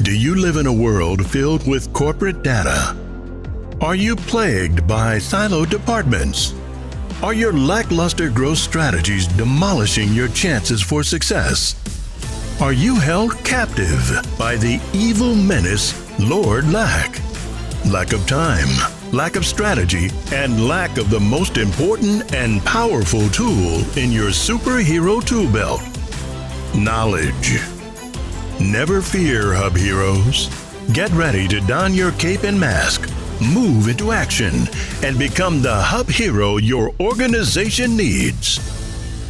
Do you live in a world filled with corporate data? Are you plagued by siloed departments? Are your lackluster growth strategies demolishing your chances for success? Are you held captive by the evil menace, Lord Lack? Lack of time, lack of strategy, and lack of the most important and powerful tool in your superhero tool belt, knowledge. Never fear, Hub Heroes. Get ready to don your cape and mask, move into action, and become the Hub Hero your organization needs.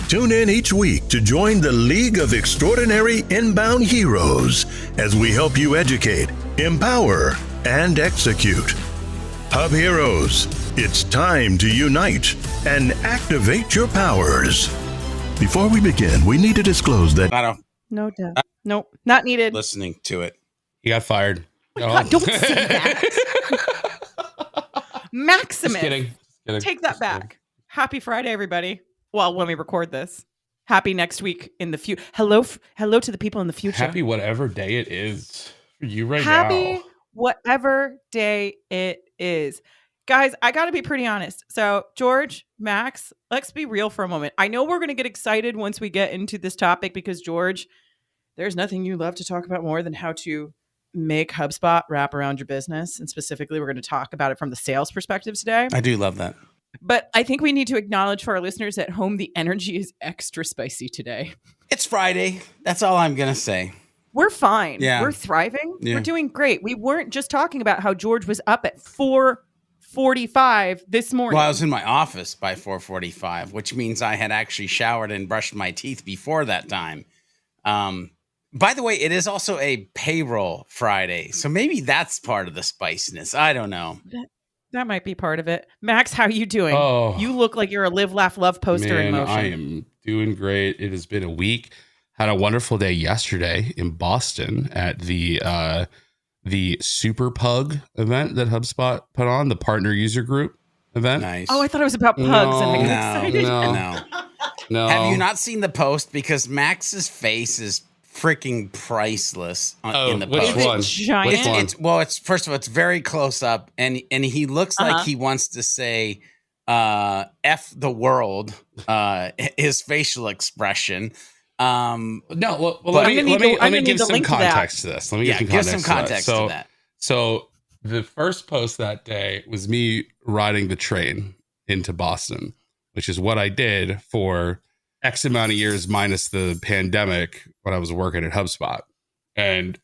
Tune in each week to join the League of Extraordinary Inbound Heroes as we help you educate, empower, and execute. Hub Heroes, it's time to unite and activate your powers. Before we begin, we need to disclose that... No doubt. Nope, not needed. Listening to it. He got fired. Oh my God, don't say that. Maximus. Just kidding. Take that back. Happy Friday, everybody. Well, when we record this. Happy next week in the future. Hello to the people in the future. Happy whatever day it is for you right now. Happy whatever day it is. Guys, I got to be pretty honest. So, George, Max, let's be real for a moment. I know we're going to get excited once we get into this topic because, George, there's nothing you love to talk about more than how to make HubSpot wrap around your business. And specifically, we're going to talk about it from the sales perspective today. I do love that. But I think we need to acknowledge for our listeners at home, the energy is extra spicy today. It's Friday. That's all I'm going to say. We're fine. Yeah. We're thriving. Yeah. We're doing great. We weren't just talking about how George was up at 4:45 this morning. Well, I was in my office by 4:45, which means I had actually showered and brushed my teeth before that time. By the way, it is also a payroll Friday, so maybe that's part of the spiciness. I don't know. That might be part of it. Max, how are you doing? Oh, you look like you're a live, laugh, love poster in motion. I am doing great. It has been a week. Had a wonderful day yesterday in Boston at the Super Pug event that HubSpot put on, the partner user group event. Nice. Oh, I thought it was about pugs and I got excited. No. Have you not seen the post? Because Max's face is freaking priceless in the post. Which one? Giant. It's first of all, it's very close up, and he looks like he wants to say "F the world." His facial expression. Let me give some context to this. Give some context to that. So the first post that day was me riding the train into Boston, which is what I did for X amount of years minus the pandemic when I was working at HubSpot. And,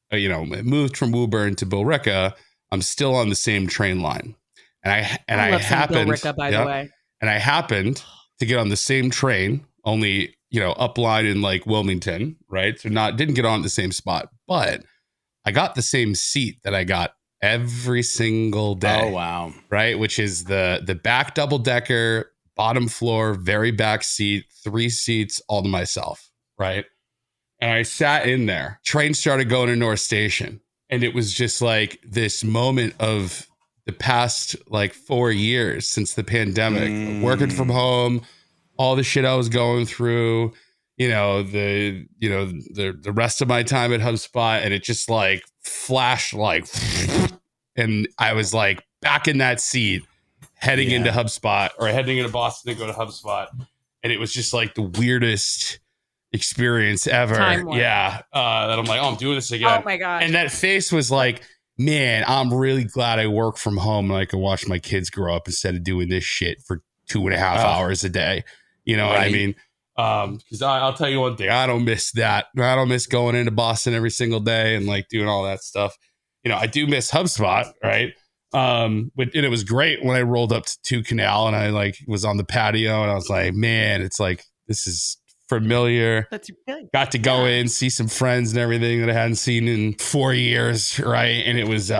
it moved from Woburn to Billerica. I'm still on the same train line. And I happened, Billerica, by the way. And I happened to get on the same train, only, up line in like Wilmington, right? So didn't get on the same spot, but I got the same seat that I got every single day. Oh, wow. Right. Which is the back double decker, bottom floor, very back seat, 3 seats all to myself. Right. And I sat in there. Train started going to North Station. And it was just like this moment of the past like 4 years since the pandemic, working from home, all the shit I was going through, the rest of my time at HubSpot, and it just like flashed like, and I was like back in that seat, heading into HubSpot or heading into Boston to go to HubSpot, and it was just like the weirdest experience ever. That I'm like, I'm doing this again. Oh my God. And that face was like, man, I'm really glad I work from home and I can watch my kids grow up instead of doing this shit for 2.5 hours a day. You know what I mean? Because I'll tell you one thing, I don't miss that. I don't miss going into Boston every single day and like doing all that stuff. I do miss HubSpot, right? But it was great when I rolled up to 2 Canal and I like was on the patio and I was like, man, it's like, this is familiar. That's good. Got to go in, see some friends and everything that I hadn't seen in 4 years, right? And it was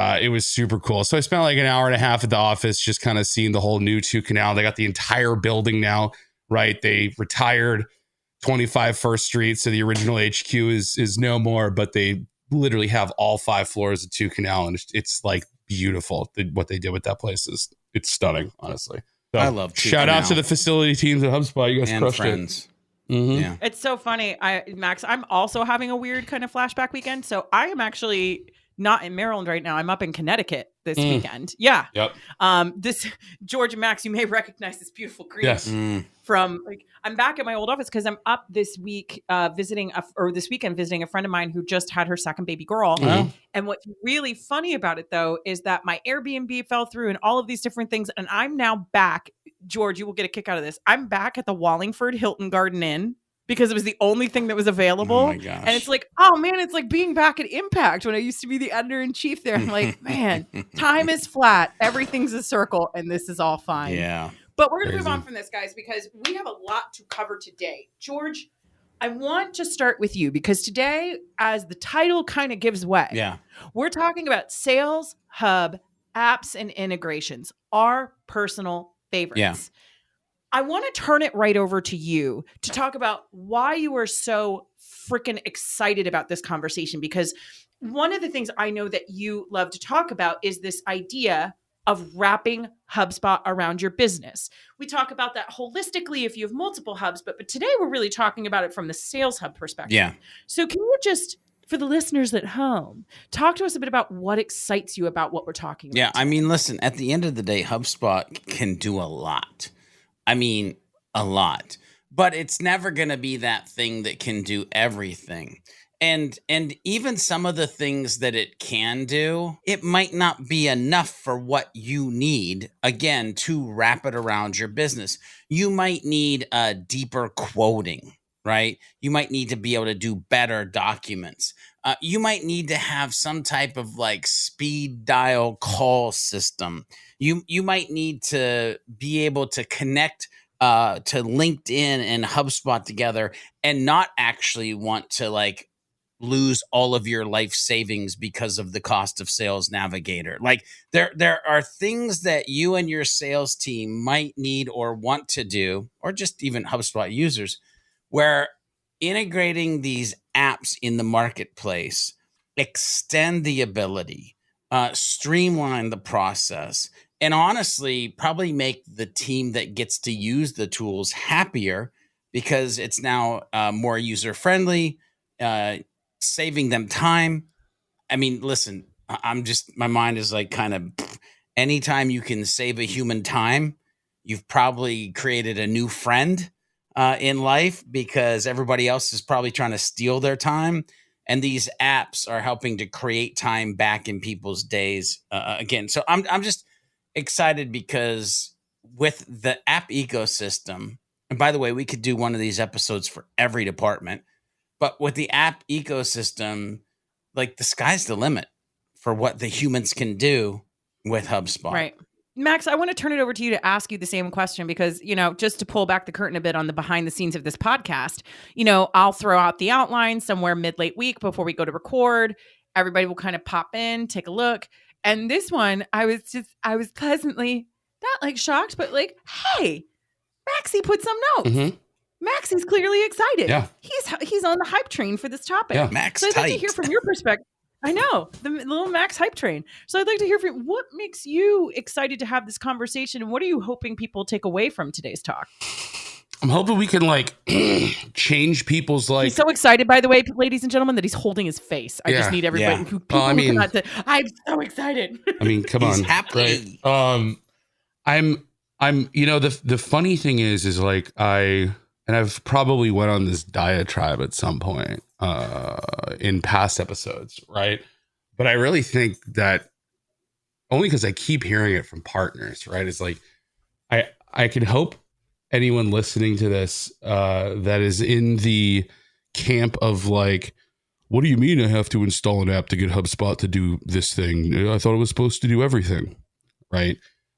super cool. So I spent like an hour and a half at the office just kind of seeing the whole new 2 Canal. They got the entire building now, right? They retired 25 First Street, so the original HQ is no more, but they literally have all 5 floors of 2 Canal, and it's like beautiful. What they did with that place it's stunning, honestly. So, I love 2 shout Canal. out to the facility teams at HubSpot. You guys and crushed friends. it. Yeah. It's so funny. Max, I'm also having a weird kind of flashback weekend. So I am actually not in Maryland right now. I'm up in Connecticut this weekend. Yeah. Yep. This George and Max, you may recognize this beautiful green Yes. from I'm back at my old office because I'm up this week this weekend visiting a friend of mine who just had her second baby girl. And what's really funny about it though is that my Airbnb fell through and all of these different things, and I'm now back. George, you will get a kick out of this. I'm back at the Wallingford Hilton Garden Inn because it was the only thing that was available. Oh my gosh. And it's like, oh man, it's like being back at Impact when I used to be the editor-in-chief there. I'm like, man, time is flat. Everything's a circle and this is all fine. Yeah. But we're going to move on from this, guys, because we have a lot to cover today. George, I want to start with you because today, as the title kind of gives way, we're talking about Sales Hub apps and integrations, our personal favorites. Yeah. I want to turn it right over to you to talk about why you are so freaking excited about this conversation, because one of the things I know that you love to talk about is this idea of wrapping HubSpot around your business. We talk about that holistically if you have multiple hubs, but today we're really talking about it from the Sales Hub perspective. Yeah. So can you just, for the listeners at home, talk to us a bit about what excites you about what we're talking about? Yeah. I mean, listen, at the end of the day, HubSpot can do a lot. I mean, a lot, but it's never going to be that thing that can do everything. And even some of the things that it can do, it might not be enough for what you need, again, to wrap it around your business. You might need a deeper quoting, right? You might need to be able to do better documents. You might need to have some type of like speed dial call system. You might need to be able to connect to LinkedIn and HubSpot together and not actually want to like lose all of your life savings because of the cost of Sales Navigator. Like there are things that you and your sales team might need or want to do, or just even HubSpot users, where integrating these apps in the marketplace extend the ability, streamline the process, and honestly, probably make the team that gets to use the tools happier because it's now more user-friendly, saving them time. I mean, listen, my mind is like kind of, anytime you can save a human time, you've probably created a new friend in life because everybody else is probably trying to steal their time. And these apps are helping to create time back in people's days again. So I'm just excited because with the app ecosystem, and by the way, we could do one of these episodes for every department, but with the app ecosystem, like the sky's the limit for what the humans can do with HubSpot. Right. Max, I want to turn it over to you to ask you the same question because, just to pull back the curtain a bit on the behind the scenes of this podcast, I'll throw out the outline somewhere late week before we go to record. Everybody will kind of pop in, take a look. And this one, I was pleasantly not like shocked, but like, hey, Maxie put some notes. Mm-hmm. Maxie's clearly excited. Yeah. He's on the hype train for this topic. Yeah. Max so I'd like to tight. hear from your perspective. I know, the little Max hype train. So I'd like to hear from you. What makes you excited to have this conversation? And what are you hoping people take away from today's talk? I'm hoping we can like change people's like. He's so excited, by the way, ladies and gentlemen, that he's holding his face. I just Yeah. need everybody Yeah. who people Well, I mean- cannot say, I'm so excited. I mean, come He's on. happy. Right? I'm the funny thing is like I've probably went on this diatribe at some point in past episodes, right? But I really think that only because I keep hearing it from partners, right? It's like I can hope anyone listening to this that is in the camp of like, what do you mean I have to install an app to get HubSpot to do this thing? I thought it was supposed to do everything, right?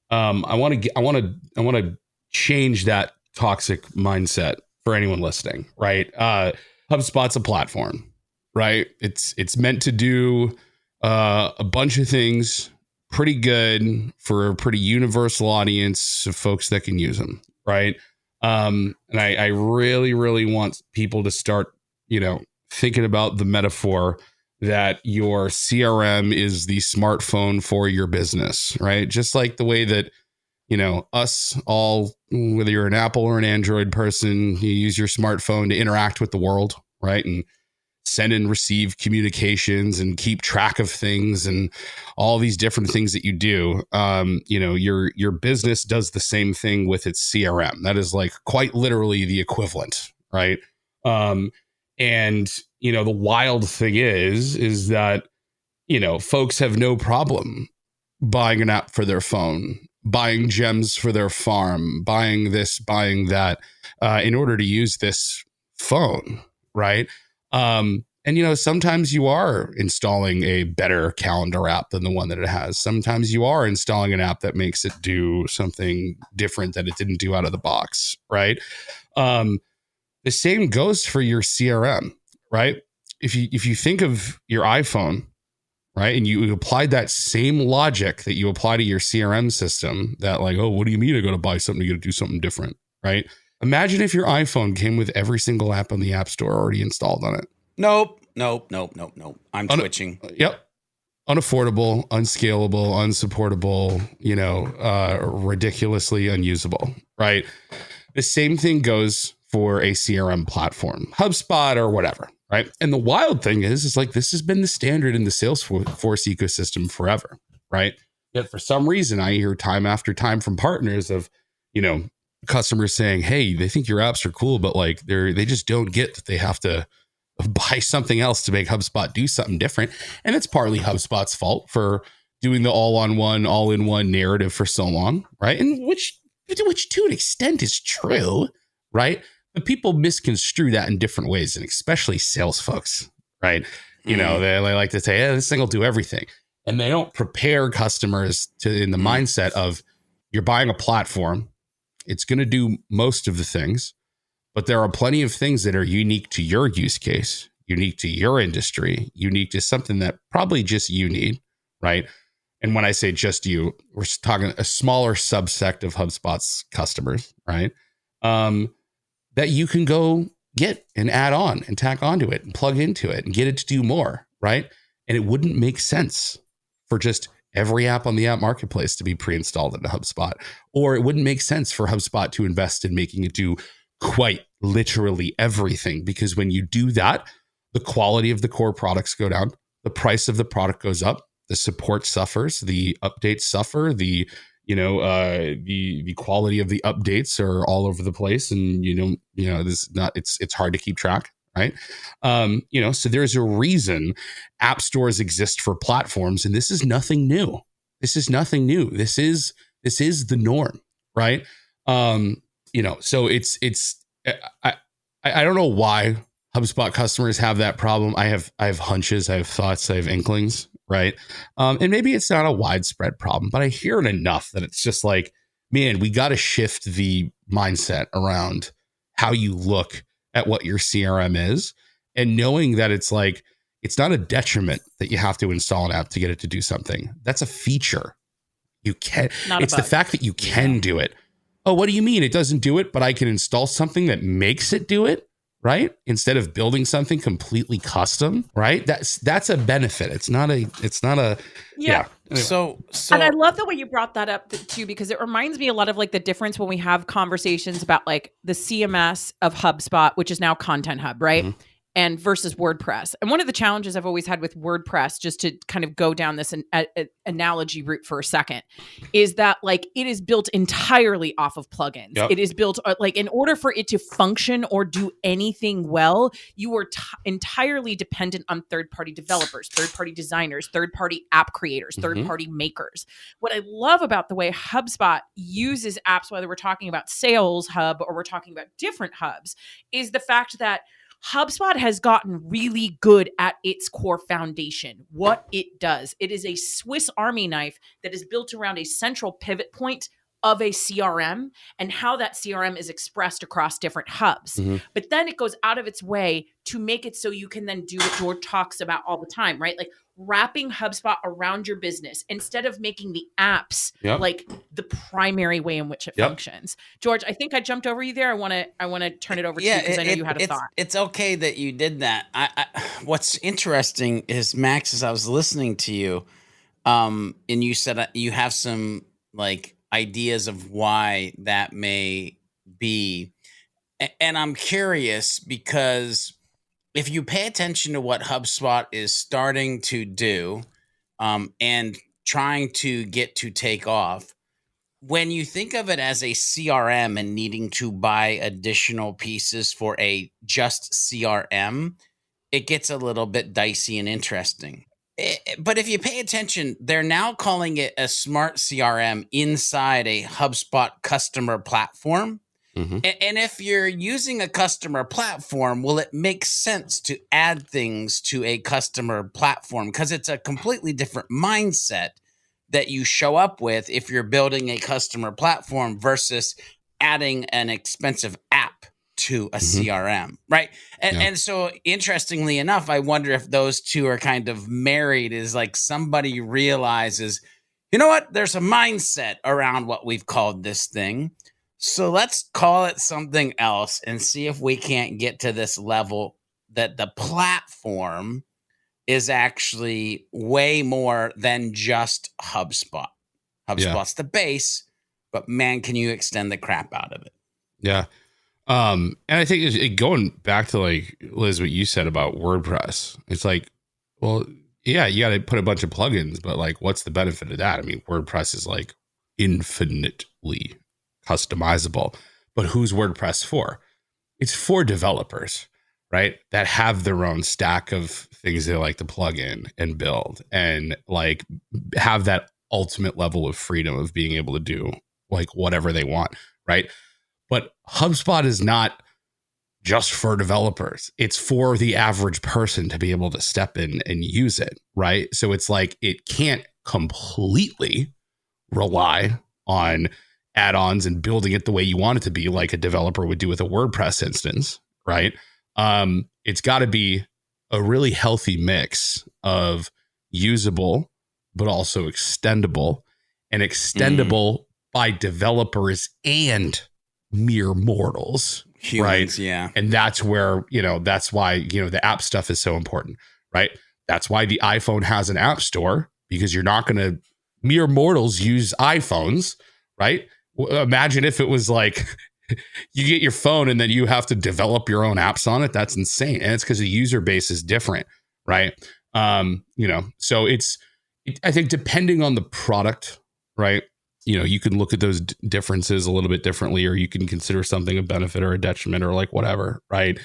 I want to change that toxic mindset for anyone listening, right? HubSpot's a platform, right? It's meant to do a bunch of things pretty good for a pretty universal audience of folks that can use them, right? And I really, really want people to start, thinking about the metaphor that your CRM is the smartphone for your business, right? Just like the way that us all, whether you're an Apple or an Android person, you use your smartphone to interact with the world, right? And send and receive communications and keep track of things and all these different things that you do. Your business does the same thing with its CRM. That is like quite literally the equivalent, right? The wild thing is that, folks have no problem buying an app for their phone, buying gems for their farm, buying this, buying that, in order to use this phone, right? Sometimes you are installing a better calendar app than the one that it has. Sometimes you are installing an app that makes it do something different that it didn't do out of the box, right? The same goes for your CRM, right? If you think of your iPhone, right, and you applied that same logic that you apply to your CRM system, that like, oh, what do you mean I got to buy something, you got to do something different, right? Imagine if your iPhone came with every single app on the App Store already installed on it. Nope. I'm twitching. Yep. Unaffordable, unscalable, unsupportable, ridiculously unusable, right? The same thing goes for a CRM platform, HubSpot or whatever, right? And the wild thing is like, this has been the standard in the Salesforce ecosystem forever, right? Yet for some reason, I hear time after time from partners of, customers saying, hey, they think your apps are cool, but like they just don't get that they have to buy something else to make HubSpot do something different. And it's partly HubSpot's fault for doing the all-in-one narrative for so long, right? And which to an extent is true, right? But people misconstrue that in different ways, and especially sales folks, right? They like to say, this thing will do everything. And they don't prepare customers in the mindset of, you're buying a platform, it's going to do most of the things, but there are plenty of things that are unique to your use case, unique to your industry, unique to something that probably just you need, right? And when I say just you, we're talking a smaller subsect of HubSpot's customers, right? That you can go get and add on and tack onto it and plug into it and get it to do more, right? And it wouldn't make sense for just every app on the app marketplace to be pre-installed into HubSpot, or it wouldn't make sense for HubSpot to invest in making it do quite literally everything. Because when you do that, the quality of the core products go down, the price of the product goes up, the support suffers, the updates suffer, the quality of the updates are all over the place, and it's hard to keep track, right? So there's a reason app stores exist for platforms, and this is nothing new. This is the norm, right? So I don't know why HubSpot customers have that problem. I have hunches, I have thoughts, I have inklings, right? And maybe it's not a widespread problem, but I hear it enough that it's just like, man, we got to shift the mindset around how you look at what your CRM is, and knowing that it's like, it's not a detriment that you have to install an app to get it to do something. That's a feature. You can. It's the fact that you can do it. Oh, what do you mean it doesn't do it, but I can install something that makes it do it, right? Instead of building something completely custom, right? That's a benefit. It's not a yeah. Anyway. So and I love the way you brought that up too, because it reminds me a lot of like the difference when we have conversations about like the CMS of HubSpot, which is now Content Hub, right? Mm-hmm. And versus WordPress. And one of the challenges I've always had with WordPress, just to kind of go down this analogy route for a second, is that like it is built entirely off of plugins. Yep. It is built like, in order for it to function or do anything well, you are entirely dependent on third-party developers, third-party designers, third-party app creators, third-party makers. What I love about the way HubSpot uses apps, whether we're talking about Sales Hub or we're talking about different hubs, is the fact that HubSpot has gotten really good at its core foundation, what it does. It is a Swiss Army knife that is built around a central pivot point of a CRM and how that CRM is expressed across different hubs. Mm-hmm. But then it goes out of its way to make it so you can then do what George talks about all the time, right? Like wrapping HubSpot around your business instead of making the apps like the primary way in which it functions. George, I think I jumped over you there. I want to turn it over to you because I know you had a thought. It's okay that you did that. What's interesting is, Max, as I was listening to you, and you said you have some like ideas of why that may be. And I'm curious because if you pay attention to what HubSpot is starting to do and trying to get to take off, when you think of it as a CRM and needing to buy additional pieces for a just CRM, it gets a little bit dicey and interesting. But if you pay attention, they're now calling it a smart CRM inside a HubSpot customer platform. Mm-hmm. And if you're using a customer platform, well, it makes sense to add things to a customer platform because it's a completely different mindset that you show up with if you're building a customer platform versus adding an expensive app to a CRM, right? And so interestingly enough, I wonder if those two are kind of married, is like somebody realizes, you know what, there's a mindset around what we've called this thing. So let's call it something else and see if we can't get to this level that the platform is actually way more than just HubSpot. HubSpot's the base, but man, can you extend the crap out of it? Yeah. And I think going back to like, Liz, what you said about WordPress, it's like, well, yeah, you got to put a bunch of plugins, but like, what's the benefit of that? I mean, WordPress is like infinitely customizable, but who's WordPress for? It's for developers, right? That have their own stack of things they like to plug in and build and like have that ultimate level of freedom of being able to do like whatever they want, right? But HubSpot is not just for developers. It's for the average person to be able to step in and use it, right? So it's like it can't completely rely on add-ons and building it the way you want it to be, like a developer would do with a WordPress instance, right? It's got to be a really healthy mix of usable, but also extendable, and extendable by developers and mere mortals, Humans, right? Yeah. And that's where, that's why, the app stuff is so important, right? That's why the iPhone has an app store, because you're not going to, mere mortals use iPhones, right? Imagine if it was like you get your phone and then you have to develop your own apps on it. That's insane. And it's because the user base is different, right? So I think depending on the product, right? You can look at those differences a little bit differently, or you can consider something a benefit or a detriment or like whatever, right?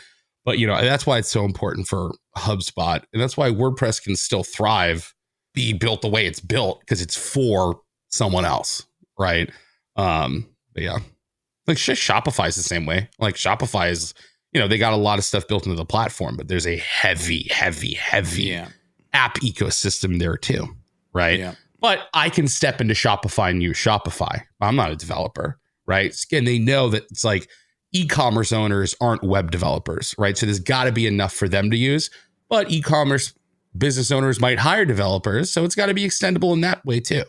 But, that's why it's so important for HubSpot. And that's why WordPress can still thrive, be built the way it's built, because it's for someone else, right? But yeah, like Shopify is the same way. Like Shopify is, they got a lot of stuff built into the platform, but there's a heavy app ecosystem there too, right? Yeah. But I can step into Shopify and use Shopify. I'm not a developer, right? And they know that it's like e-commerce owners aren't web developers, right? So there's got to be enough for them to use, but e-commerce business owners might hire developers. So it's got to be extendable in that way too,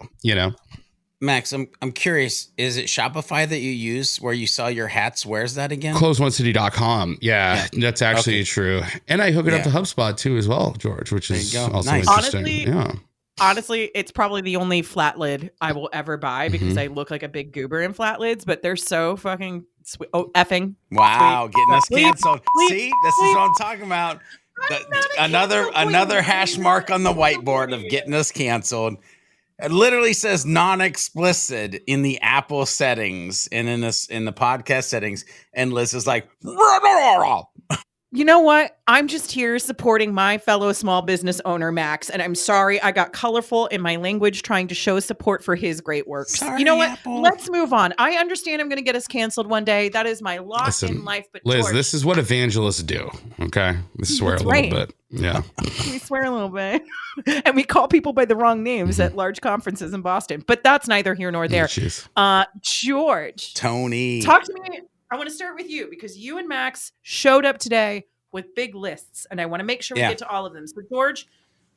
Max, I'm curious, is it Shopify that you use where you sell your hats? Where's that again? CloseOneCity.com. Yeah, that's actually true. And I hook it up to HubSpot too as well, George, which is also interesting. Honestly, it's probably the only flat lid I will ever buy because I look like a big goober in flat lids, but they're so fucking sweet. Oh, effing. Wow, sweet. Getting us canceled. See, this is what I'm talking about. Another hash mark on the whiteboard of getting us canceled. It literally says non-explicit in the Apple settings and in the podcast settings. And Liz is like, you know what? I'm just here supporting my fellow small business owner, Max. And I'm sorry I got colorful in my language trying to show support for his great work. Sorry, you know what? Apple. Let's move on. I understand I'm going to get us canceled one day. That is my lot in life. But Liz, George, this is what evangelists do. Okay. We swear a little bit. Yeah. We swear a little bit. And we call people by the wrong names at large conferences in Boston. But that's neither here nor there. George. Tony. Talk to me. I want to start with you because you and Max showed up today with big lists, and I want to make sure we get to all of them. So, George,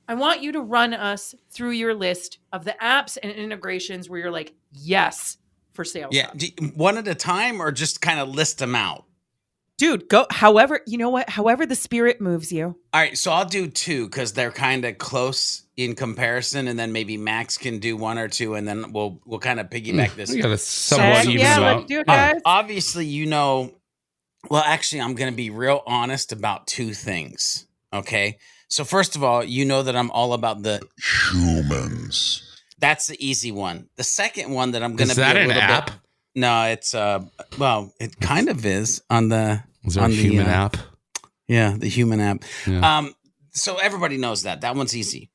I want you to run us through your list of the apps and integrations where you're like, yes, for sales. Yeah. One at a time or just kind of list them out? Dude, go however the spirit moves you. All right. So I'll do two because they're kind of close in comparison, and then maybe Max can do one or two, and then we'll kind of piggyback this. We got a somewhat even Yeah, amount. let's do it, guys. Obviously, well, actually, I'm going to be real honest about two things. Okay. So first of all, you know that I'm all about the Humans. That's the easy one. The second one that I'm going to Is be that a an little app? bit. No, it's well, it kind of is on the Is there on a the human app? Yeah, the human app. Yeah. So everybody knows that. That one's easy.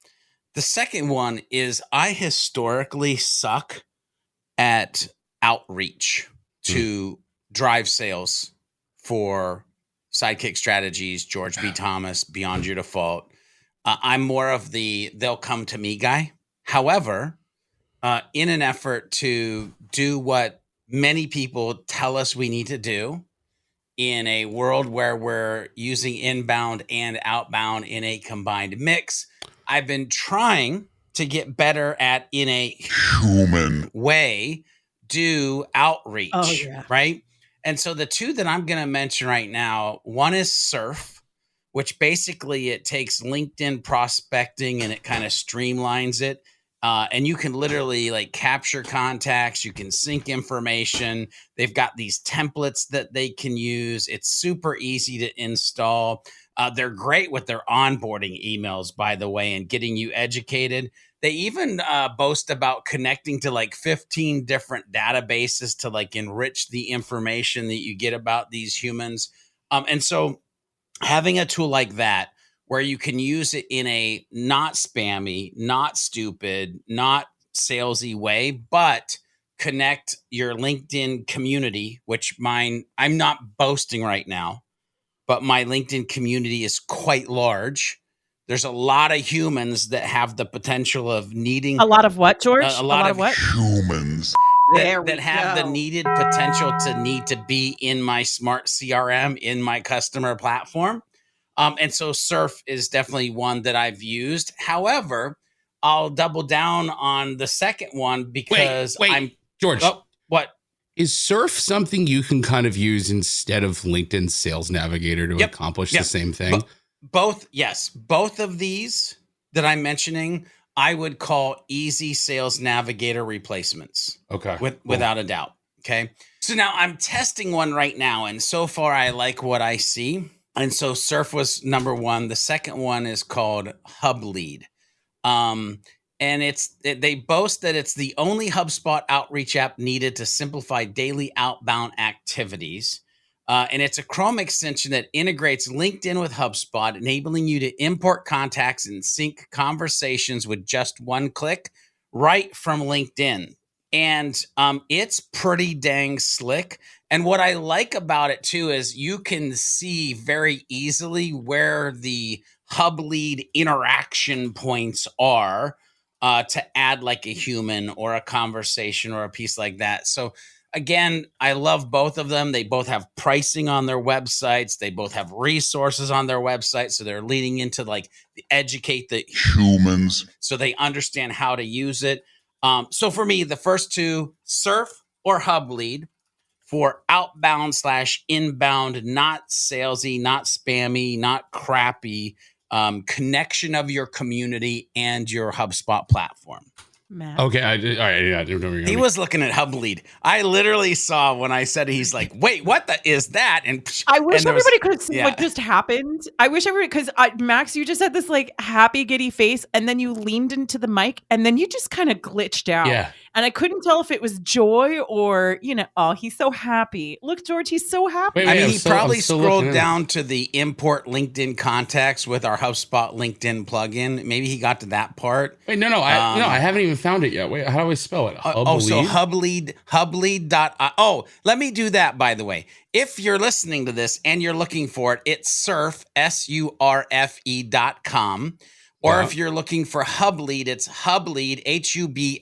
The second one is I historically suck at outreach to drive sales for Sidekick Strategies, George B. Thomas, Beyond Your Default. I'm more of the they'll come to me guy. However, in an effort to do what many people tell us we need to do in a world where we're using inbound and outbound in a combined mix, I've been trying to get better at, in a Human way, do outreach. Oh, yeah. Right. And so the two that I'm going to mention right now, one is Surf, which basically it takes LinkedIn prospecting and it kind of streamlines it. And you can literally like capture contacts. You can sync information. They've got these templates that they can use. It's super easy to install. They're great with their onboarding emails, by the way, and getting you educated. They even boast about connecting to like 15 different databases to like enrich the information that you get about these humans. And so having a tool like that, where you can use it in a not spammy, not stupid, not salesy way, but connect your LinkedIn community, which I'm not boasting right now, but my LinkedIn community is quite large. There's a lot of humans that have the potential of needing A lot of what, George? A lot of what? humans. that have the needed potential to need to be in my smart CRM, in my customer platform. And so Surf is definitely one that I've used. However, I'll double down on the second one because wait, George. What? Is Surf something you can kind of use instead of LinkedIn Sales Navigator to accomplish the same thing? Both, yes. Both of these that I'm mentioning, I would call easy Sales Navigator replacements. Okay. Without a doubt. Okay. So now I'm testing one right now, and so far I like what I see. And so Surf was number one. The second one is called HubLead. And they boast that it's the only HubSpot outreach app needed to simplify daily outbound activities. And it's a Chrome extension that integrates LinkedIn with HubSpot, enabling you to import contacts and sync conversations with just one click right from LinkedIn. And it's pretty dang slick. And what I like about it too is you can see very easily where the HubLead interaction points are to add like a human or a conversation or a piece like that. So again, I love both of them. They both have pricing on their websites. They both have resources on their website. So they're leading into like educate the Humans. so they understand how to use it. So for me, the first two, Surf or HubLead, for outbound/inbound, not salesy, not spammy, not crappy connection of your community and your HubSpot platform. Matt. Okay. All right. Yeah. He was looking at HubLead. I literally saw when I said he's like, wait, what is that? And I wish and there was- everybody could see yeah. what just happened. I wish everybody, because Max, you just had this like happy, giddy face, and then you leaned into the mic, and then you just kind of glitched out. Yeah. And I couldn't tell if it was joy or, oh, he's so happy. Look, George, he's so happy. Wait, I mean, I'm he still probably looking scrolled at it. down to the import LinkedIn contacts with our HubSpot LinkedIn plugin. Maybe he got to that part. Wait, no, I haven't even found it yet. Wait, how do I spell it? So HubLead. Oh, let me do that, by the way. If you're listening to this and you're looking for it, it's surf, surfe.com. Or if you're looking for HubLead, it's HubLead,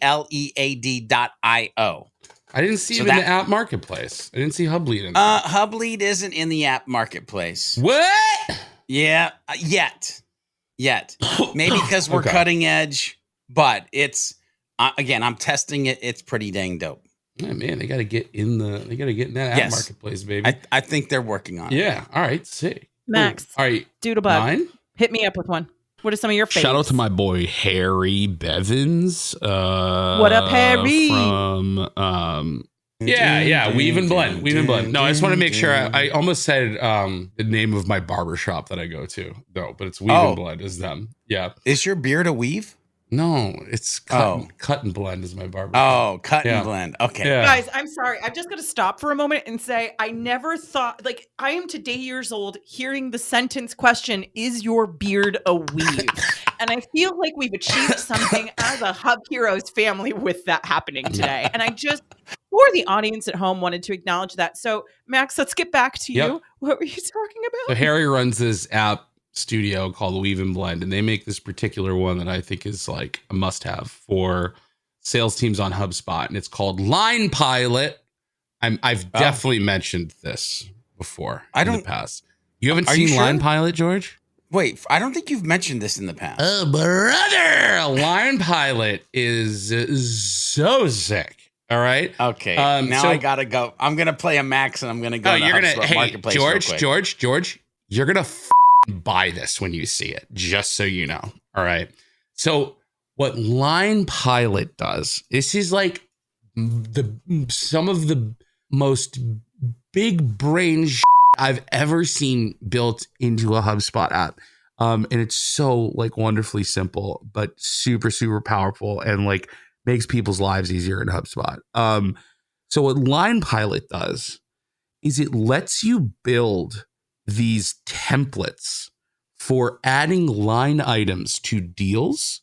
HubLead.io. I didn't see him in the app marketplace. I didn't see HubLead in there. HubLead isn't in the app marketplace. What? Yeah, yet. Maybe because we're cutting edge, but it's again, I'm testing it. It's pretty dang dope. Yeah, man, they got to get in that app marketplace, baby. I think they're working on it. Yeah. All right. Sick. Max, All right. Doodlebug, Mine? hit me up with one. What are some of your favorites? Shout out to my boy Harry Bevins. What up, Harry? From Weave and Blend. No, I just want to make sure. I almost said the name of my barbershop that I go to, though, but it's Weave and Blend is them. Yeah. Is your beard a weave? No, it's cut and blend is my barbershop. Oh, cut and blend. Okay. Yeah. Guys, I'm sorry. I'm just going to stop for a moment and say I never thought, like, I am today years old hearing the sentence question, is your beard a weave? And I feel like we've achieved something as a Hub Heroes family with that happening today. And I just, for the audience at home, wanted to acknowledge that. So, Max, let's get back to you. What were you talking about? So Harry runs this app studio called Weave and Blend, and they make this particular one that I think is like a must-have for sales teams on HubSpot, and it's called Line Pilot. I've definitely mentioned this before in the past. You haven't seen Line Pilot, George? Wait, I don't think you've mentioned this in the past. Oh, brother! Line Pilot is so sick. All right. Okay. Now I gotta go. I'm gonna play a Max, and I'm gonna go. You're gonna. Hey, George. You're gonna buy this when you see it, just so you know. All right. So what Line Pilot does, this is like some of the most big brain I've ever seen built into a HubSpot app. And it's so like wonderfully simple, but super, super powerful and like makes people's lives easier in HubSpot. So what Line Pilot does is it lets you build these templates for adding line items to deals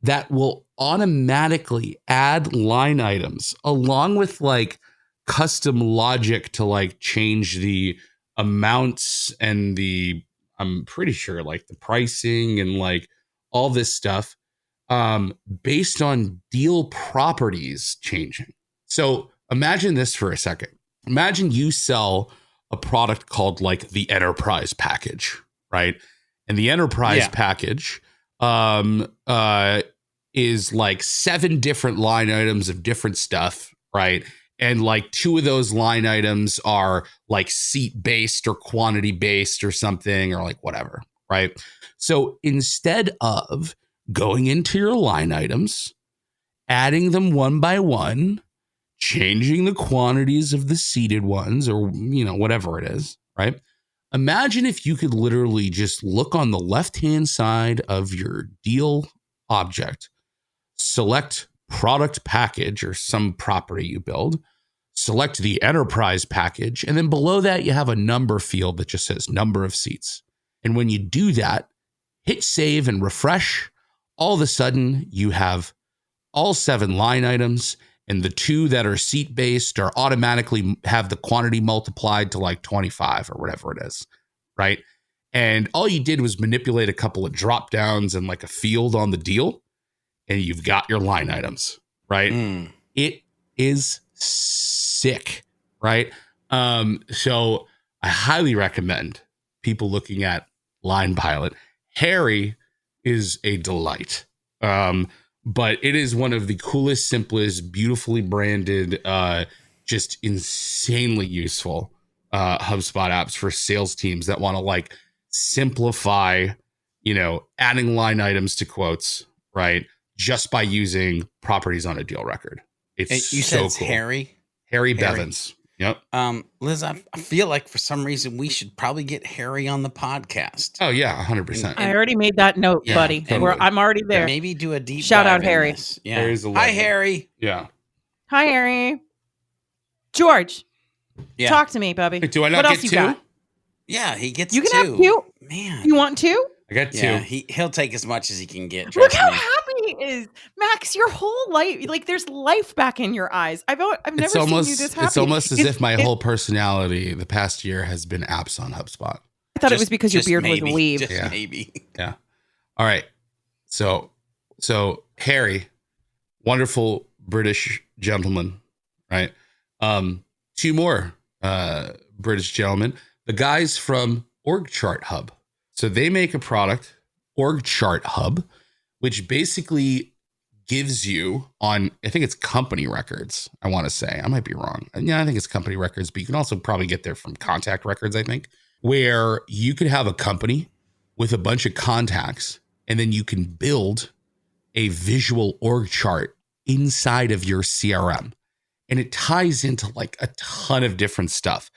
that will automatically add line items along with like custom logic to like change the amounts and I'm pretty sure like the pricing and like all this stuff based on deal properties changing. So imagine this for a second. Imagine you sell a product called like the enterprise package, right? And the enterprise package is like 7 different line items of different stuff, right? And like 2 of those line items are like seat based or quantity based or something or like whatever, right? So instead of going into your line items, adding them one by one, changing the quantities of the seated ones or, whatever it is, right? Imagine if you could literally just look on the left-hand side of your deal object, select product package or some property you build, select the enterprise package, and then below that you have a number field that just says number of seats. And when you do that, hit save and refresh, all of a sudden you have all 7 line items, and the 2 that are seat-based are automatically have the quantity multiplied to like 25 or whatever it is, right? And all you did was manipulate a couple of drop-downs and like a field on the deal, and you've got your line items, right? It is sick, right? So I highly recommend people looking at Line Pilot. Harry is a delight. But it is one of the coolest, simplest, beautifully branded, just insanely useful HubSpot apps for sales teams that want to like simplify, adding line items to quotes, right? Just by using properties on a deal record. It's you so said it's cool. Harry Bevins. Yep. Liz, I feel like for some reason we should probably get Harry on the podcast. Oh yeah, 100%. I already made that note, buddy. Totally. I'm already there. Maybe do a deep Shout dive out Harry. in this. Yeah. Harry's a Hi, legend. Harry. Yeah. Hi, Harry. George, Yeah. talk to me, Bubby. Wait, do I not what get else you 2? got? Yeah, he gets You can 2. have 2. Man. You want 2? I got 2. Yeah, he'll take as much as he can get. Look Trust how me. happy he is, Max. Your whole life, like there's life back in your eyes. I've never seen you this happy. It's almost as if my whole personality the past year has been apps on HubSpot. I thought it was because your Just beard maybe. was weave. Just maybe. Yeah. All right. So Harry, wonderful British gentleman, right? 2 more British gentlemen, the guys from Org Chart Hub. So they make a product, Org Chart Hub, which basically gives you on, I think it's company records, I want to say. I might be wrong. Yeah, I think it's company records, but you can also probably get there from contact records, I think, where you could have a company with a bunch of contacts And then you can build a visual org chart inside of your CRM. And it ties into like a ton of different stuff.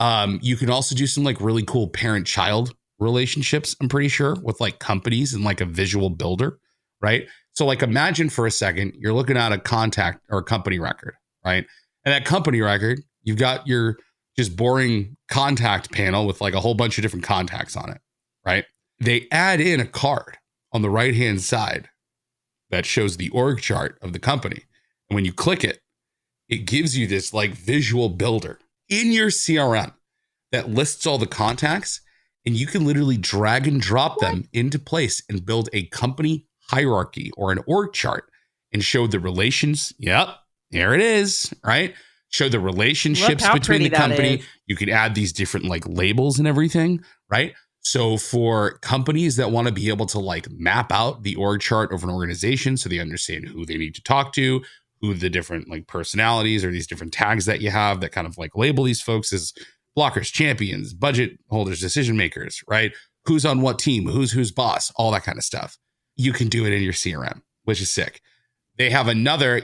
You can also do some like really cool parent-child relationships, I'm pretty sure, with like companies and like a visual builder, right? So like imagine for a second, you're looking at a contact or a company record, right? And that company record, you've got your just boring contact panel with like a whole bunch of different contacts on it, right? They add in a card on the right-hand side that shows the org chart of the company. And when you click it, it gives you this like visual builder in your CRM that lists all the contacts, and you can literally drag and drop them into place and build a company hierarchy or an org chart and show the relations. Yep, there it is, right? Show the relationships between the company. You can add these different like labels and everything, right? So for companies that want to be able to like map out the org chart of an organization so they understand who they need to talk to, who the different like personalities or these different tags that you have that kind of like label these folks as blockers, champions, budget holders, decision makers, right? Who's on what team, who's boss, all that kind of stuff. You can do it in your CRM, which is sick. They have another,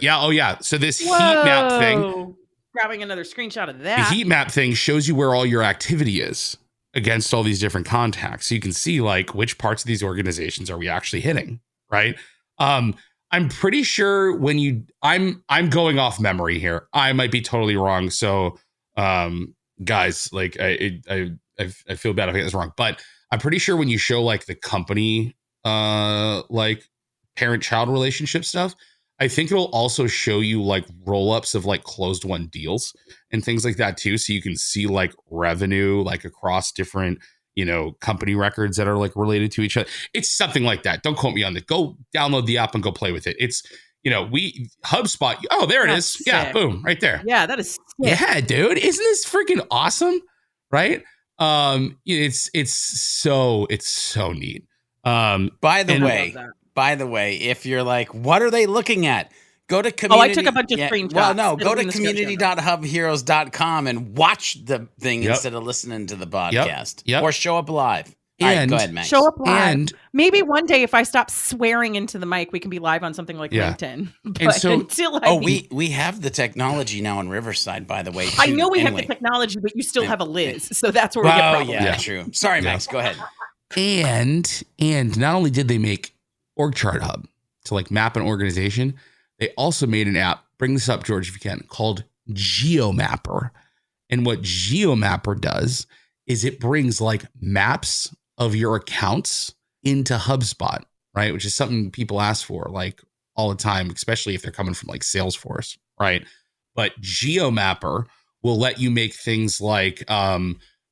so this heat map thing. Grabbing another screenshot of that. The heat map thing shows you where all your activity is against all these different contacts. So you can see like which parts of these organizations are we actually hitting, right? I'm pretty sure when I'm going off memory here. I might be totally wrong. So guys, like I feel bad if I get this wrong, but I'm pretty sure when you show like the company like parent-child relationship stuff, I think it'll also show you like roll-ups of like closed won deals and things like that too. So you can see like revenue like across different, company records that are like related to each other. It's something like that. Don't quote me on that. Go download the app and go play with it. It's, HubSpot. Oh, there it is. Sick. Yeah. Boom. Right there. Yeah. That is sick. Yeah, dude. Isn't this freaking awesome? Right. It's so neat. By the way, if you're like, what are they looking at? Go to community. I took a bunch of screenshots. Well, no, go to community.hubheroes.com and watch the thing instead of listening to the podcast. Yep. Or show up live. And all right, go ahead, Max. Show up live. And maybe one day if I stop swearing into the mic, we can be live on something like LinkedIn. But and so, until we have the technology now in Riverside, by the way. I know we have the technology, but you still have a Liz. So that's where we get problems. Yeah, true. Sorry, Max. Go ahead. And not only did they make Org Chart Hub to like map an organization, they also made an app, bring this up, George, if you can, called GeoMapper. And what GeoMapper does is it brings like maps of your accounts into HubSpot, right? Which is something people ask for like all the time, especially if they're coming from like Salesforce, right? But GeoMapper will let you make things like,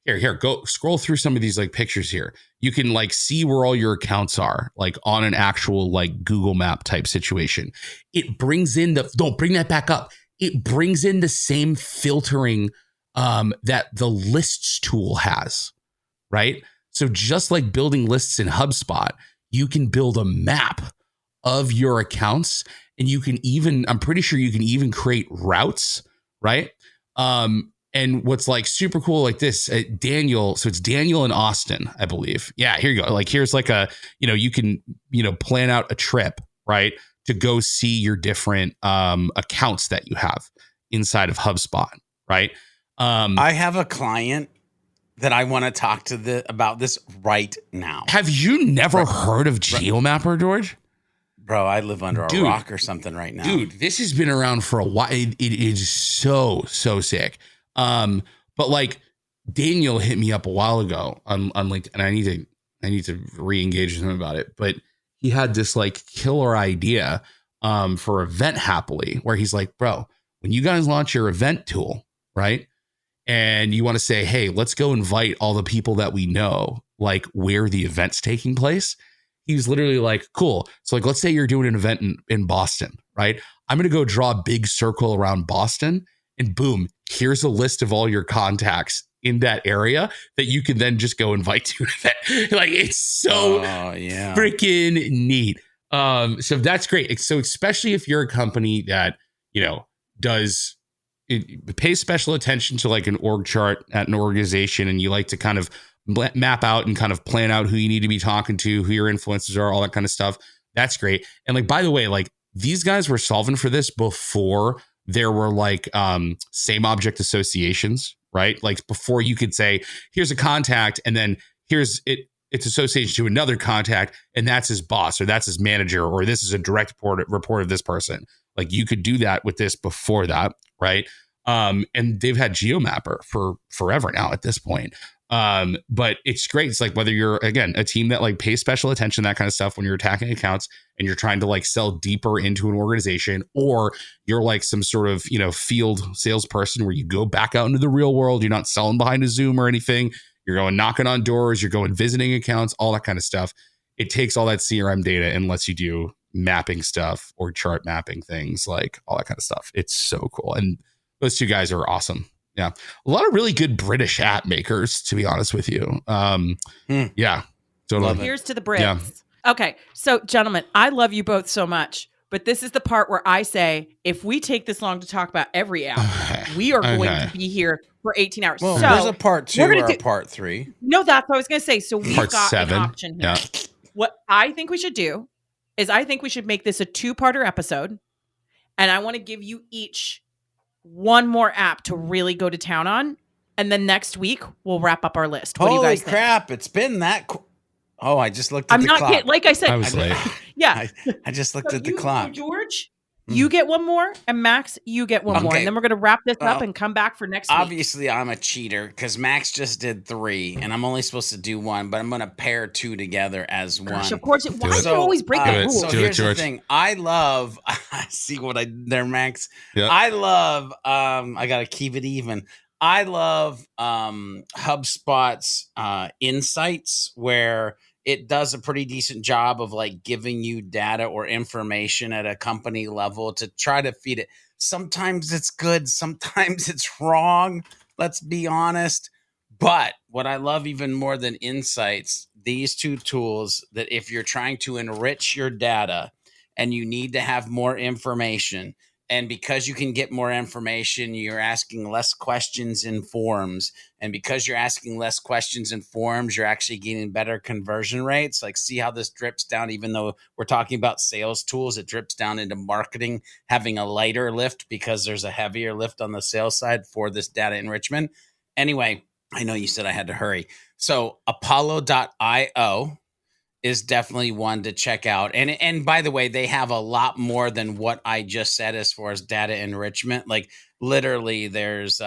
here, go scroll through some of these like pictures here. You can like see where all your accounts are, like on an actual like Google Map type situation. It brings in don't bring that back up. It brings in the same filtering that the lists tool has, right? So just like building lists in HubSpot, you can build a map of your accounts, and you can even, I'm pretty sure you can even create routes, right? And what's like super cool like this, Daniel, so it's Daniel and Austin, I believe. Yeah, here you go. Like here's like a, you can, plan out a trip, right? To go see your different accounts that you have inside of HubSpot, right? I have a client that I want to talk to about this right now. Have you never heard of GeoMapper, George? Bro, I live under a rock or something right now. Dude, this has been around for a while. It is so sick. But like Daniel hit me up a while ago on LinkedIn, and I need to re-engage with him about it. But he had this like killer idea for Event Happily, where he's like, bro, when you guys launch your event tool, right? And you want to say, hey, let's go invite all the people that we know, like where the event's taking place. He was literally like, cool. So like, let's say you're doing an event in Boston, right? I'm going to go draw a big circle around Boston, and boom, here's a list of all your contacts in that area that you can then just go invite to an event. Like it's so freaking neat. So that's great. So especially if you're a company that, pays special attention to like an org chart at an organization, and you like to kind of map out and kind of plan out who you need to be talking to, who your influencers are, all that kind of stuff. That's great. And like, by the way, like these guys were solving for this before there were like same object associations, right? Like before you could say, here's a contact and then here's its association to another contact and that's his boss or that's his manager or this is a direct report of this person. Like you could do that with this before that, right? And they've had GeoMapper for forever now at this point. But it's great. It's like whether you're, again, a team that like pays special attention, that kind of stuff when you're attacking accounts and you're trying to like sell deeper into an organization, or you're like some sort of, you know, field salesperson where you go back out into the real world. You're not selling behind a Zoom or anything. You're going knocking on doors, you're going visiting accounts, all that kind of stuff. It takes all that CRM data and lets you do mapping stuff or chart mapping things, like all that kind of stuff. It's so cool. And those two guys are awesome. Yeah. A lot of really good British app makers, to be honest with you. Yeah. Totally. Here's to the Brits. Yeah. Okay. So, gentlemen, I love you both so much, but this is the part where I say, if we take this long to talk about every app, we are going to be here for 18 hours. Well, so there's a part 2 or a part 3. No, that's what I was going to say. So we've Part got 7. an option here. Yeah. What I think we should do is I think we should make this a 2-parter episode. And I want to give you each one more app to really go to town on. And then next week, we'll wrap up our list. What do you Holy guys think? crap. It's been that. Oh, I just looked at I'm the not clock. kidding. Like I said, I was late. yeah. I just looked So at the clock. George, you get one more, and Max, you get one more. Okay. And then we're going to wrap this up Well, and come back for next week. Obviously, I'm a cheater because Max just did 3, and I'm only supposed to do 1, but I'm going to pair 2 together as one. Gosh, of course. Why do it. you always break the Do it. rules? So Do it, here's the George. thing. I love. I see what I did there, Max. Yeah. I love. I got to keep it even. I love HubSpot's insights, where it does a pretty decent job of like giving you data or information at a company level to try to feed it. Sometimes it's good, sometimes it's wrong. Let's be honest. But what I love even more than insights, these 2 tools that if you're trying to enrich your data and you need to have more information, and because you can get more information, you're asking less questions in forums. And because you're asking less questions in forums, you're actually getting better conversion rates. Like, see how this drips down, even though we're talking about sales tools, it drips down into marketing, having a lighter lift because there's a heavier lift on the sales side for this data enrichment. Anyway, I know you said I had to hurry. So Apollo.io is definitely one to check out. And by the way, they have a lot more than what I just said as far as data enrichment. Like literally there's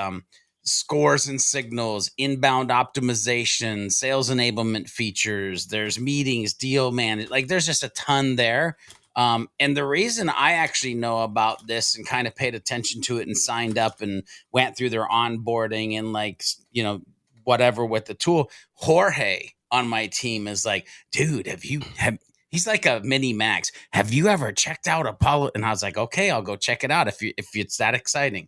scores and signals, inbound optimization, sales enablement features, there's meetings, deal management. Like there's just a ton there. And the reason I actually know about this and kind of paid attention to it and signed up and went through their onboarding and like, you know, whatever with the tool, Jorge on my team is like, dude, he's like a mini Max. Have you ever checked out Apollo? And I was like, okay, I'll go check it out if it's that exciting.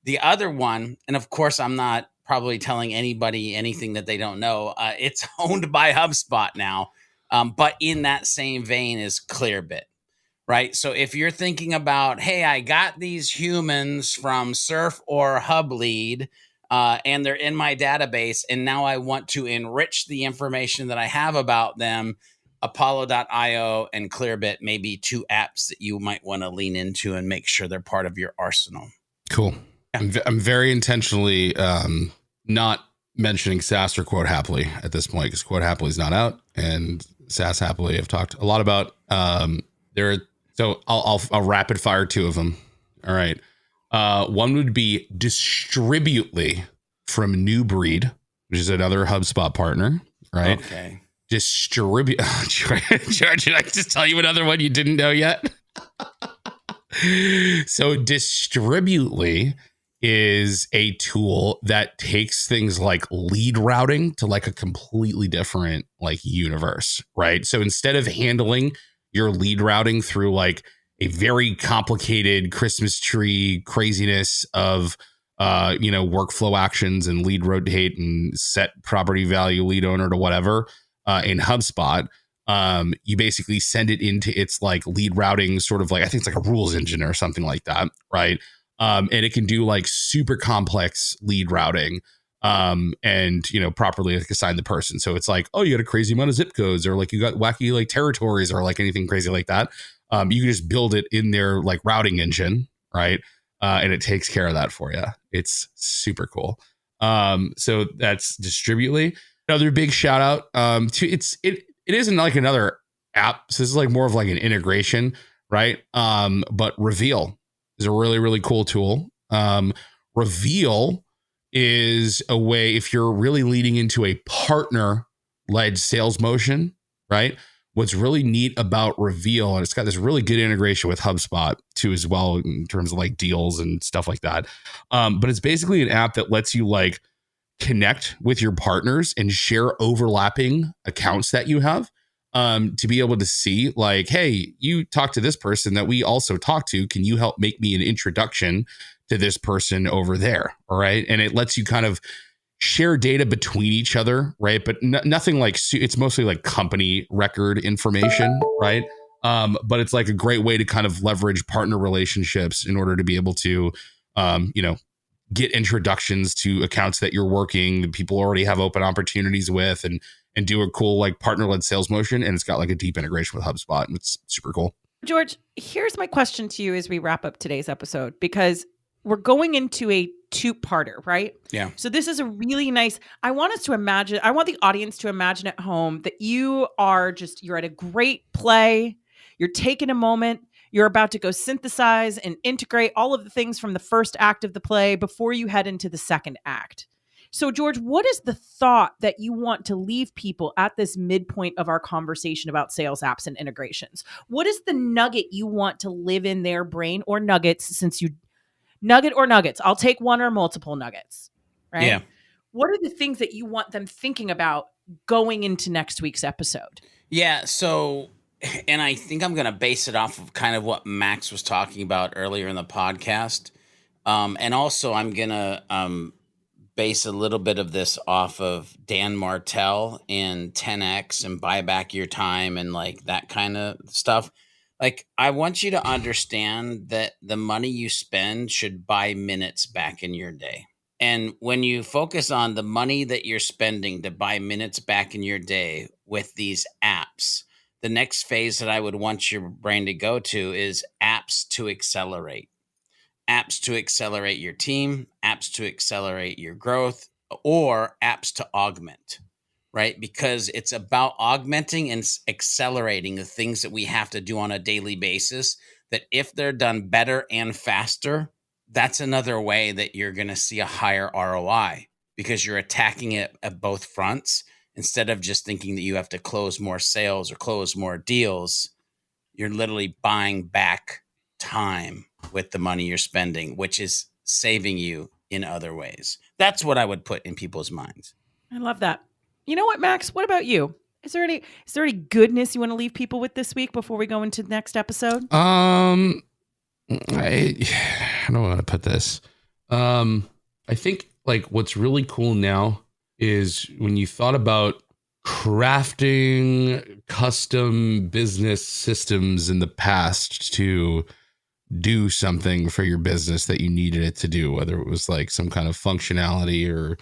The other one, and of course, I'm not probably telling anybody anything that they don't know. It's owned by HubSpot now. But in that same vein is Clearbit, right? So if you're thinking about, hey, I got these humans from Surf or HubLead, and they're in my database, and now I want to enrich the information that I have about them, Apollo.io and Clearbit may be 2 apps that you might want to lean into and make sure they're part of your arsenal. Cool. I'm very intentionally not mentioning SaaS or Quote Happily at this point because Quote Happily is not out, and SaaS Happily I've talked a lot about. So I'll rapid fire 2 of them. All right. One would be Distributely from New Breed, which is another HubSpot partner, right? Okay. George, did I just tell you another one you didn't know yet? So Distributely is a tool that takes things like lead routing to like a completely different like universe, right? So instead of handling your lead routing through like a very complicated Christmas tree craziness of, workflow actions and lead rotate and set property value lead owner to whatever in HubSpot, you basically send it into its like lead routing sort of like, I think it's like a rules engine or something like that. Right. And it can do like super complex lead routing and properly like assign the person. So it's like, oh, you got a crazy amount of zip codes, or like you got wacky like territories, or like anything crazy like that. You can just build it in their like routing engine, right? And it takes care of that for you. It's super cool. So that's Distributely. Another big shout out to it isn't like another app. So this is like more of like an integration, right? But Reveal is a really, really cool tool. Reveal is a way, if you're really leading into a partner-led sales motion, right? What's really neat about Reveal, and it's got this really good integration with HubSpot too, as well, in terms of like deals and stuff like that. But it's basically an app that lets you like connect with your partners and share overlapping accounts that you have, to be able to see like, hey, you talk to this person that we also talk to. Can you help make me an introduction to this person over there? All right. And it lets you kind of share data between each other, right? But nothing like, it's mostly like company record information, right? But it's like a great way to kind of leverage partner relationships in order to be able to, get introductions to accounts that you're working, that people already have open opportunities with, and do a cool like partner-led sales motion. And it's got like a deep integration with HubSpot, and it's super cool. George, here's my question to you as we wrap up today's episode, because we're going into a two-parter, right? Yeah. So this is a really nice, I want the audience to imagine at home that you're at a great play. You're taking a moment. You're about to go synthesize and integrate all of the things from the first act of the play before you head into the second act. So, George, what is the thought that you want to leave people at this midpoint of our conversation about sales apps and integrations? What is the nugget you want to live in their brain, or nuggets, nugget or nuggets? I'll take one or multiple nuggets, right? Yeah. What are the things that you want them thinking about going into next week's episode? Yeah. So, and I think I'm going to base it off of kind of what Max was talking about earlier in the podcast. And also I'm going to base a little bit of this off of Dan Martell and 10X and buy back your time and like that kind of stuff. Like, I want you to understand that the money you spend should buy minutes back in your day. And when you focus on the money that you're spending to buy minutes back in your day with these apps, the next phase that I would want your brain to go to is apps to accelerate. Apps to accelerate your team, apps to accelerate your growth, or apps to augment, right? Because it's about augmenting and accelerating the things that we have to do on a daily basis, that if they're done better and faster, that's another way that you're going to see a higher ROI, because you're attacking it at both fronts. Instead of just thinking that you have to close more sales or close more deals, you're literally buying back time with the money you're spending, which is saving you in other ways. That's what I would put in people's minds. I love that. You know what, Max? What about you? Is there any goodness you want to leave people with this week before we go into the next episode? I don't want to put this. I think like what's really cool now is when you thought about crafting custom business systems in the past to do something for your business that you needed it to do, whether it was like some kind of functionality or,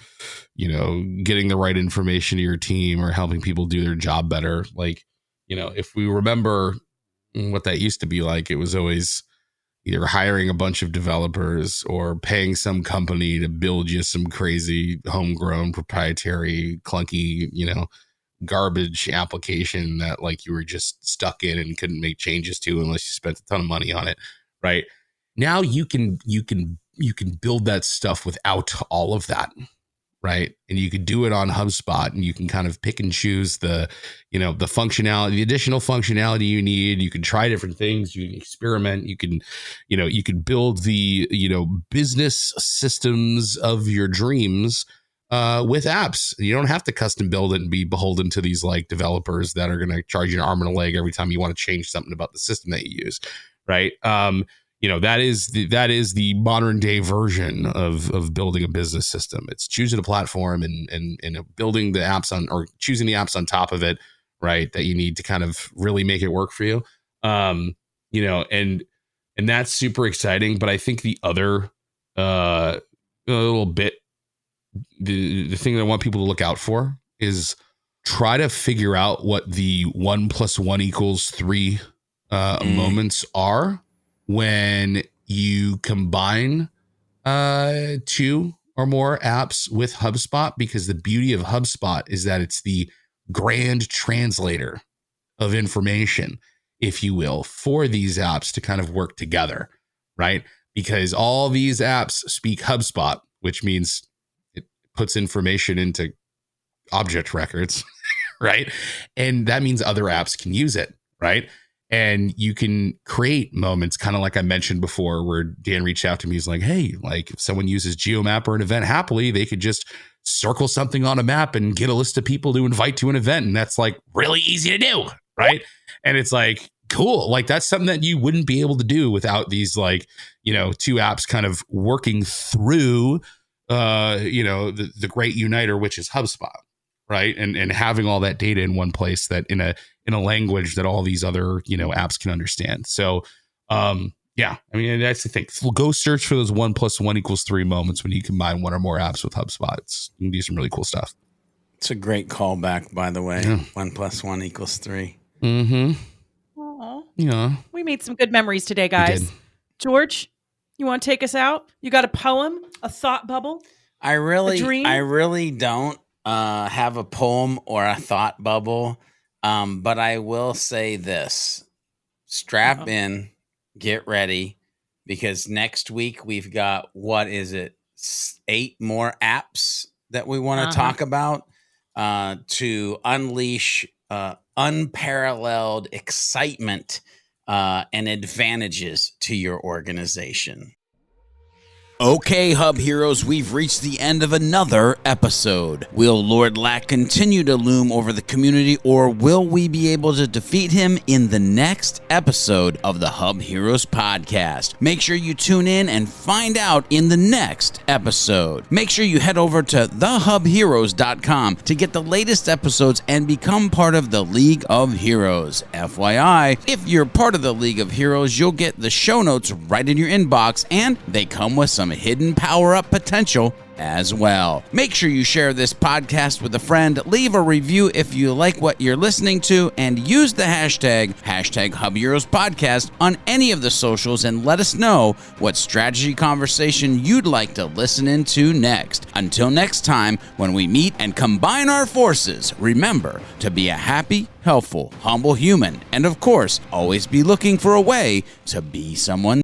getting the right information to your team or helping people do their job better. Like, if we remember what that used to be like, it was always either hiring a bunch of developers or paying some company to build you some crazy homegrown proprietary clunky, garbage application that like you were just stuck in and couldn't make changes to unless you spent a ton of money on it. Right now you can build that stuff without all of that. Right. And you could do it on HubSpot, and you can kind of pick and choose the functionality, the additional functionality you need. You can try different things. You can experiment. You can build the, business systems of your dreams with apps. You don't have to custom build it and be beholden to these like developers that are going to charge you an arm and a leg every time you want to change something about the system that you use. Right. That is the modern day version of building a business system. It's choosing a platform and building the apps on, or choosing the apps on top of it, right, that you need to kind of really make it work for you. And that's super exciting. But I think the other little bit the thing that I want people to look out for is try to figure out what the 1 + 1 = 3 moments are when you combine 2 or more apps with HubSpot, because the beauty of HubSpot is that it's the grand translator of information, if you will, for these apps to kind of work together, right? Because all these apps speak HubSpot, which means it puts information into object records, right? And that means other apps can use it, right? And you can create moments, kind of like I mentioned before, where Dan reached out to me. He's like, hey, like if someone uses GeoMap or an event happily, they could just circle something on a map and get a list of people to invite to an event. And that's like really easy to do, right? And it's like, cool. Like that's something that you wouldn't be able to do without these, like, 2 apps kind of working through, the great uniter, which is HubSpot, right? And having all that data in one place that in a language that all these other, apps can understand. So, yeah, I mean, that's the thing. Go search for those 1 + 1 = 3 moments when you combine 1 or more apps with HubSpot. You can do some really cool stuff. It's a great callback, by the way. Yeah. 1 + 1 = 3. Mm-hmm. Aww. Yeah. We made some good memories today, guys. George, you want to take us out? You got a poem, a thought bubble? I really don't have a poem or a thought bubble. But I will say this: strap in, get ready, because next week we've got, 8 more apps that we want to talk about to unleash unparalleled excitement and advantages to your organization. Okay, Hub Heroes, we've reached the end of another episode. Will Lord Lack continue to loom over the community, or will we be able to defeat him in the next episode of the Hub Heroes Podcast? Make sure you tune in and find out in the next episode. Make sure you head over to thehubheroes.com to get the latest episodes and become part of the League of Heroes. FYI, if you're part of the League of Heroes, you'll get the show notes right in your inbox, and they come with some hidden power-up potential as well. Make sure you share this podcast with a friend, leave a review if you like what you're listening to, and use the hashtag HubHeroes Podcast on any of the socials, and let us know what strategy conversation you'd like to listen into next. Until next time, when we meet and combine our forces, remember to be a happy, helpful, humble human, and of course, always be looking for a way to be someone